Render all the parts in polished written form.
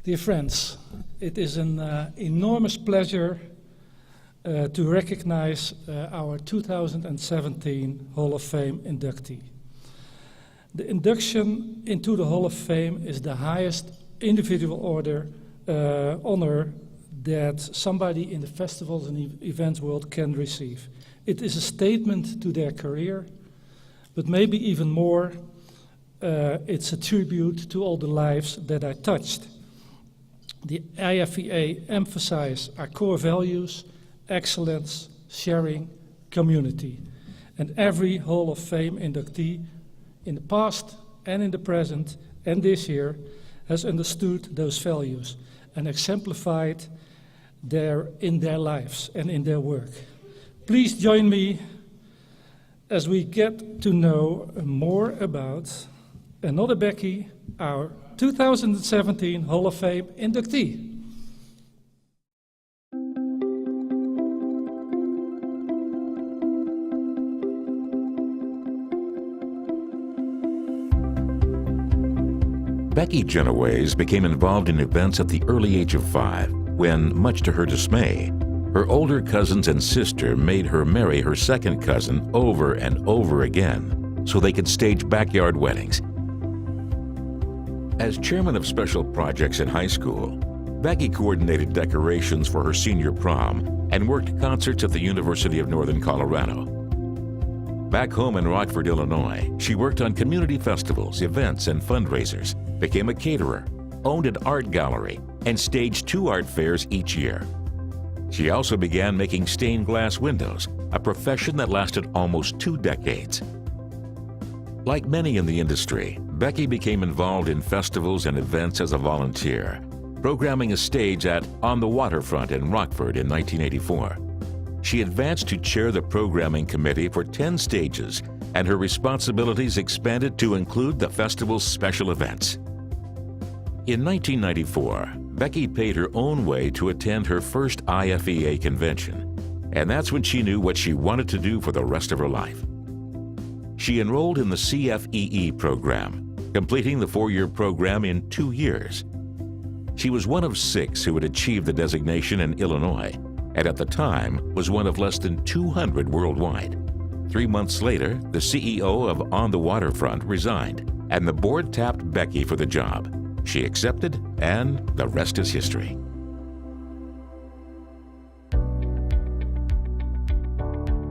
Dear friends, it is an enormous pleasure to recognize our 2017 Hall of Fame inductee. The induction into the Hall of Fame is the highest individual honor that somebody in the festivals and events world can receive. It is a statement to their career, but maybe even more, it's a tribute to all the lives that I touched. The IFEA emphasizes our core values: excellence, sharing, community. And every Hall of Fame inductee in the past and in the present and this year has understood those values and exemplified in their lives and in their work. Please join me as we get to know more about another Becky, our 2017 Hall of Fame inductee. Becky Genoways became involved in events at the early age of 5, when, much to her dismay, her older cousins and sister made her marry her second cousin over and over again so they could stage backyard weddings. As chairman of special projects in high school, Becky coordinated decorations for her senior prom and worked concerts at the University of Northern Colorado. Back home in Rockford, Illinois, she worked on community festivals, events, and fundraisers, became a caterer, owned an art gallery, and staged 2 art fairs each year. She also began making stained glass windows, a profession that lasted almost 2 decades. Like many in the industry, Becky became involved in festivals and events as a volunteer, programming a stage at On the Waterfront in Rockford in 1984. She advanced to chair the programming committee for 10 stages, and her responsibilities expanded to include the festival's special events. In 1994, Becky paid her own way to attend her first IFEA convention, and that's when she knew what she wanted to do for the rest of her life. She enrolled in the CFEE program, completing the 4-year program in 2 years. She was one of 6 who had achieved the designation in Illinois, and at the time was one of less than 200 worldwide. 3 months later, the CEO of On the Waterfront resigned, and the board tapped Becky for the job. She accepted, and the rest is history.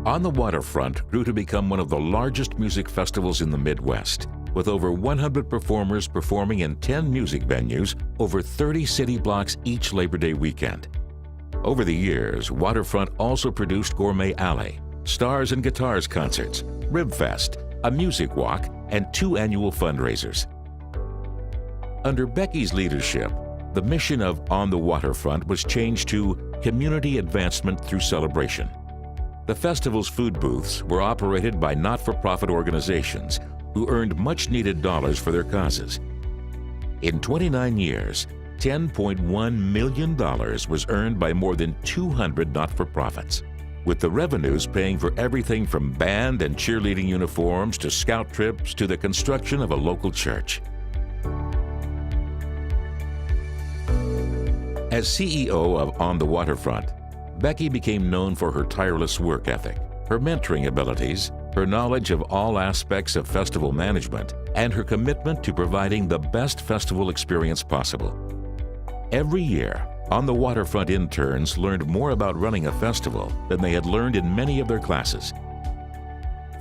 On the Waterfront grew to become one of the largest music festivals in the Midwest, with over 100 performers performing in 10 music venues over 30 city blocks each Labor Day weekend. Over the years, Waterfront also produced Gourmet Alley, Stars and Guitars concerts, Ribfest, a music walk, and 2 annual fundraisers. Under Becky's leadership, the mission of On the Waterfront was changed to Community Advancement Through Celebration. The festival's food booths were operated by not-for-profit organizations who earned much-needed dollars for their causes. In 29 years, $10.1 million was earned by more than 200 not-for-profits, with the revenues paying for everything from band and cheerleading uniforms to scout trips to the construction of a local church. As CEO of On the Waterfront, Becky became known for her tireless work ethic, her mentoring abilities, her knowledge of all aspects of festival management, and her commitment to providing the best festival experience possible. Every year, On the Waterfront interns learned more about running a festival than they had learned in many of their classes.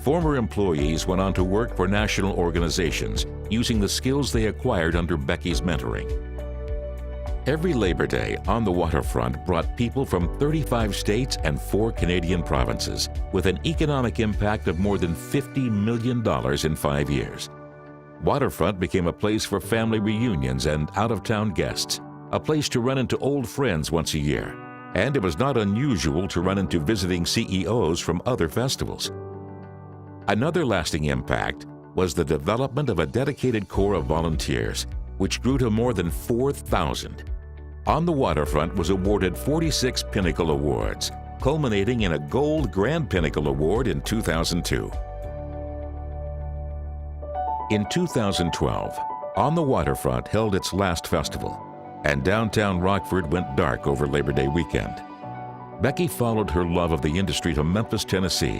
Former employees went on to work for national organizations using the skills they acquired under Becky's mentoring. Every Labor Day, On the Waterfront brought people from 35 states and 4 Canadian provinces, with an economic impact of more than $50 million in 5 years. Waterfront became a place for family reunions and out-of-town guests, a place to run into old friends once a year, and it was not unusual to run into visiting CEOs from other festivals. Another lasting impact was the development of a dedicated corps of volunteers, which grew to more than 4,000. On the Waterfront was awarded 46 Pinnacle Awards, culminating in a Gold Grand Pinnacle Award in 2002. In 2012, On the Waterfront held its last festival. and downtown Rockford went dark over Labor Day weekend. Becky followed her love of the industry to Memphis, Tennessee,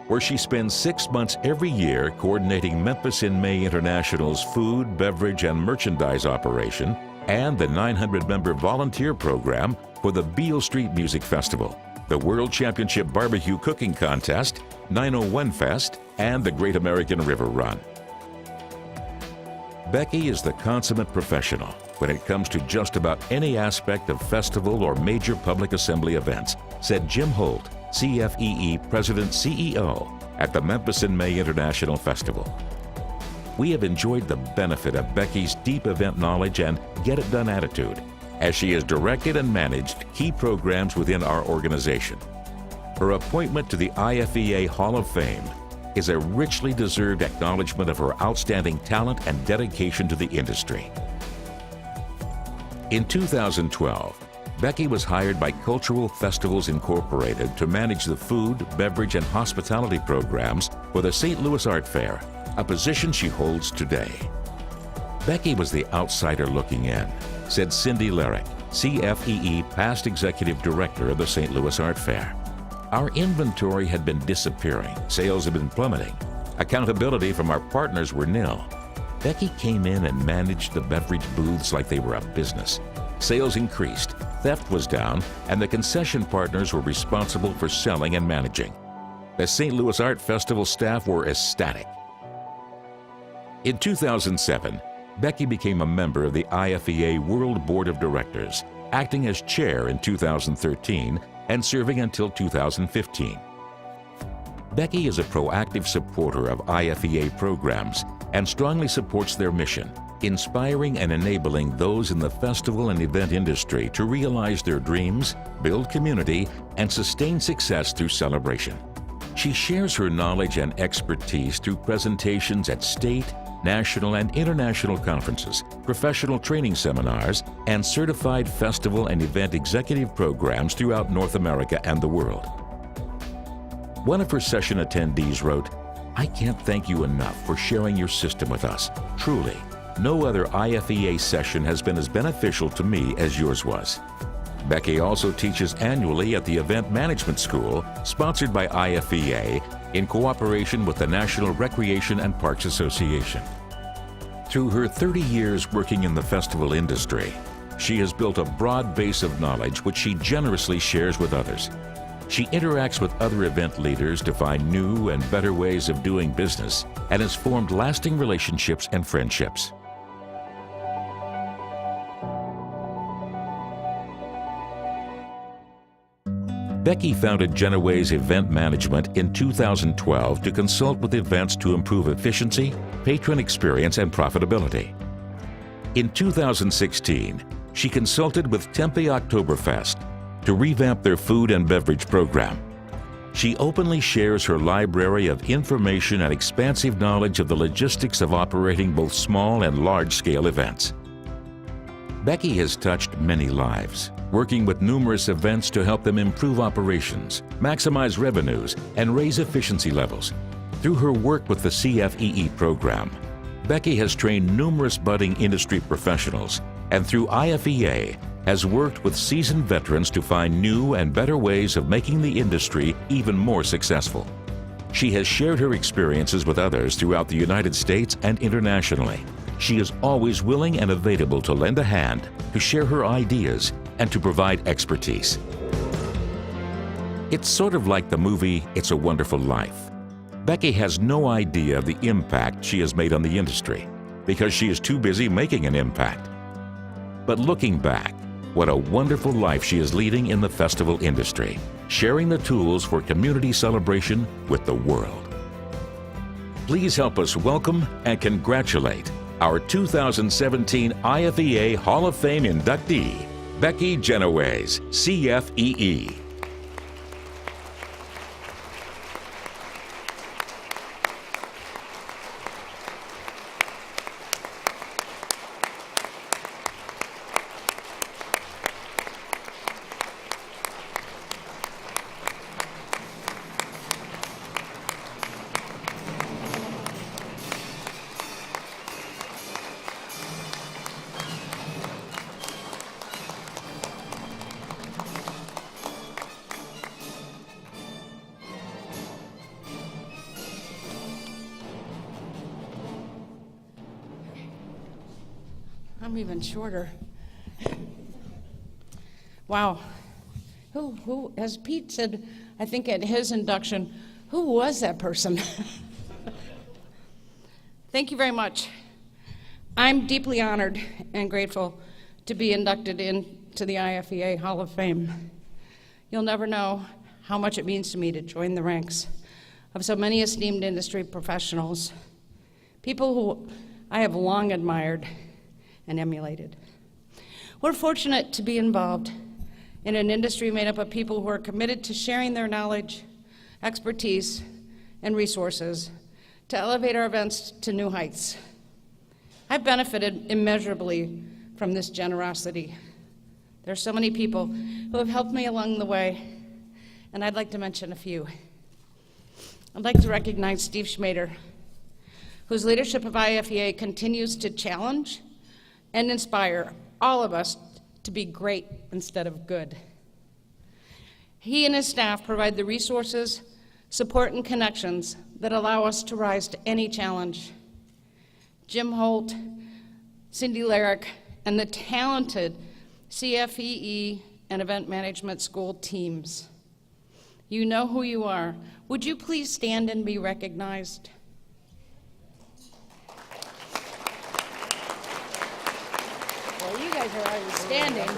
where she spends 6 months every year coordinating Memphis in May International's food, beverage, and merchandise operation and the 900-member volunteer program for the Beale Street Music Festival, the World Championship Barbecue Cooking Contest, 901 Fest, and the Great American River Run. Becky is the consummate professional when it comes to just about any aspect of festival or major public assembly events, said Jim Holt, CFEE President-CEO at the Memphis in May International Festival. We have enjoyed the benefit of Becky's deep event knowledge and get-it-done attitude as she has directed and managed key programs within our organization. Her appointment to the IFEA Hall of Fame is a richly deserved acknowledgement of her outstanding talent and dedication to the industry. In 2012, Becky was hired by Cultural Festivals Incorporated to manage the food, beverage, and hospitality programs for the St. Louis Art Fair, a position she holds today. Becky was the outsider looking in, said Cindy Larrick, CFEE Past Executive Director of the St. Louis Art Fair. Our inventory had been disappearing, sales had been plummeting, accountability from our partners were nil. Becky came in and managed the beverage booths like they were a business. Sales increased, theft was down, and the concession partners were responsible for selling and managing. The St. Louis Art Festival staff were ecstatic. In 2007, Becky became a member of the IFEA World Board of Directors, acting as chair in 2013 and serving until 2015. Becky is a proactive supporter of IFEA programs and strongly supports their mission, inspiring and enabling those in the festival and event industry to realize their dreams, build community, and sustain success through celebration. She shares her knowledge and expertise through presentations at state, national, and international conferences, professional training seminars, and certified festival and event executive programs throughout North America and the world. One of her session attendees wrote, "I can't thank you enough for sharing your system with us. Truly, no other IFEA session has been as beneficial to me as yours was." Becky also teaches annually at the Event Management School, sponsored by IFEA, in cooperation with the National Recreation and Parks Association. Through her 30 years working in the festival industry, she has built a broad base of knowledge which she generously shares with others. She interacts with other event leaders to find new and better ways of doing business and has formed lasting relationships and friendships. Becky founded Genoways Event Management in 2012 to consult with events to improve efficiency, patron experience, and profitability. In 2016, she consulted with Tempe Oktoberfest to revamp their food and beverage program. She openly shares her library of information and expansive knowledge of the logistics of operating both small and large-scale events. Becky has touched many lives, working with numerous events to help them improve operations, maximize revenues, and raise efficiency levels. Through her work with the CFEE program, Becky has trained numerous budding industry professionals, and through IFEA, has worked with seasoned veterans to find new and better ways of making the industry even more successful. She has shared her experiences with others throughout the United States and internationally. She is always willing and available to lend a hand, to share her ideas, and to provide expertise. It's sort of like the movie It's a Wonderful Life. Becky has no idea of the impact she has made on the industry because she is too busy making an impact. But looking back, what a wonderful life she is leading in the festival industry, sharing the tools for community celebration with the world. Please help us welcome and congratulate our 2017 IFEA Hall of Fame inductee, Becky Genoways, CFEE. I'm even shorter. Wow. Who, as Pete said, I think at his induction, who was that person? Thank you very much. I'm deeply honored and grateful to be inducted into the IFEA Hall of Fame. You'll never know how much it means to me to join the ranks of so many esteemed industry professionals, people who I have long admired and emulated. We're fortunate to be involved in an industry made up of people who are committed to sharing their knowledge, expertise, and resources to elevate our events to new heights. I've benefited immeasurably from this generosity. There are so many people who have helped me along the way, and I'd like to mention a few. I'd like to recognize Steve Schmader, whose leadership of IFEA continues to challenge and inspire all of us to be great instead of good. He and his staff provide the resources, support, and connections that allow us to rise to any challenge. Jim Holt, Cindy Larrick, and the talented CFEE and Event Management School teams. You know who you are. Would you please stand and be recognized? Well, you guys are already standing.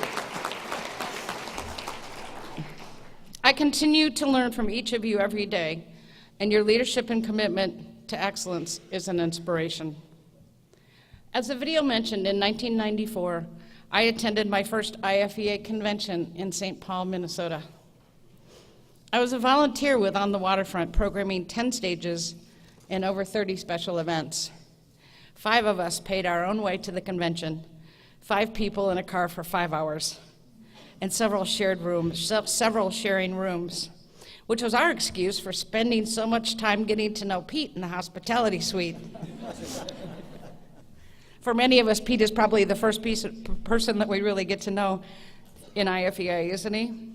I continue to learn from each of you every day, and your leadership and commitment to excellence is an inspiration. As the video mentioned, in 1994, I attended my first IFEA convention in St. Paul, Minnesota. I was a volunteer with On the Waterfront, programming 10 stages and over 30 special events. 5 of us paid our own way to the convention, 5 people in a car for 5 hours, and several sharing rooms, which was our excuse for spending so much time getting to know Pete in the hospitality suite. For many of us, Pete is probably the first person that we really get to know in IFEA, isn't he?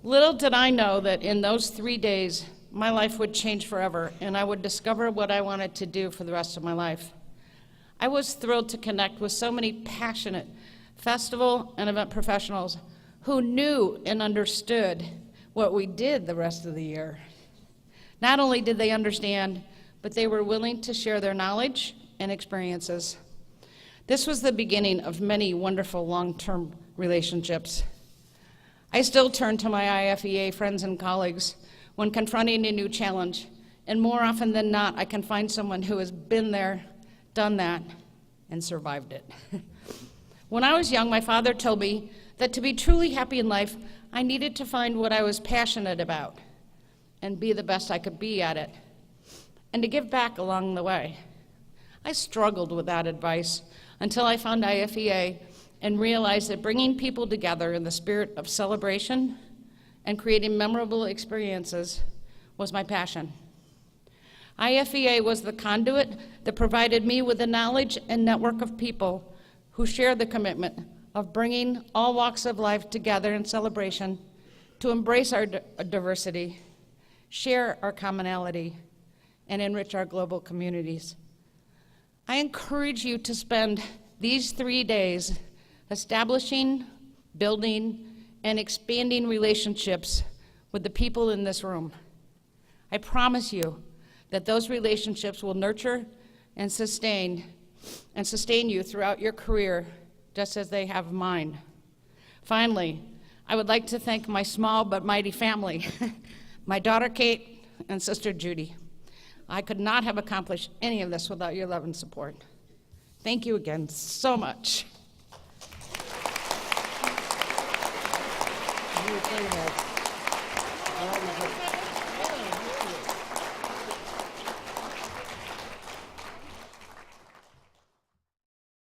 Little did I know that in those 3 days, my life would change forever, and I would discover what I wanted to do for the rest of my life. I was thrilled to connect with so many passionate festival and event professionals who knew and understood what we did the rest of the year. Not only did they understand, but they were willing to share their knowledge and experiences. This was the beginning of many wonderful long-term relationships. I still turn to my IFEA friends and colleagues when confronting a new challenge, and more often than not, I can find someone who has been there, done that, and survived it. When I was young, my father told me that to be truly happy in life, I needed to find what I was passionate about and be the best I could be at it, and to give back along the way. I struggled with that advice until I found IFEA and realized that bringing people together in the spirit of celebration and creating memorable experiences was my passion. IFEA was the conduit that provided me with the knowledge and network of people who share the commitment of bringing all walks of life together in celebration to embrace our diversity, share our commonality, and enrich our global communities. I encourage you to spend these 3 days establishing, building, and expanding relationships with the people in this room. I promise you that those relationships will nurture and sustain you throughout your career, just as they have mine. Finally, I would like to thank my small but mighty family, my daughter Kate and sister Judy. I could not have accomplished any of this without your love and support. Thank you again so much.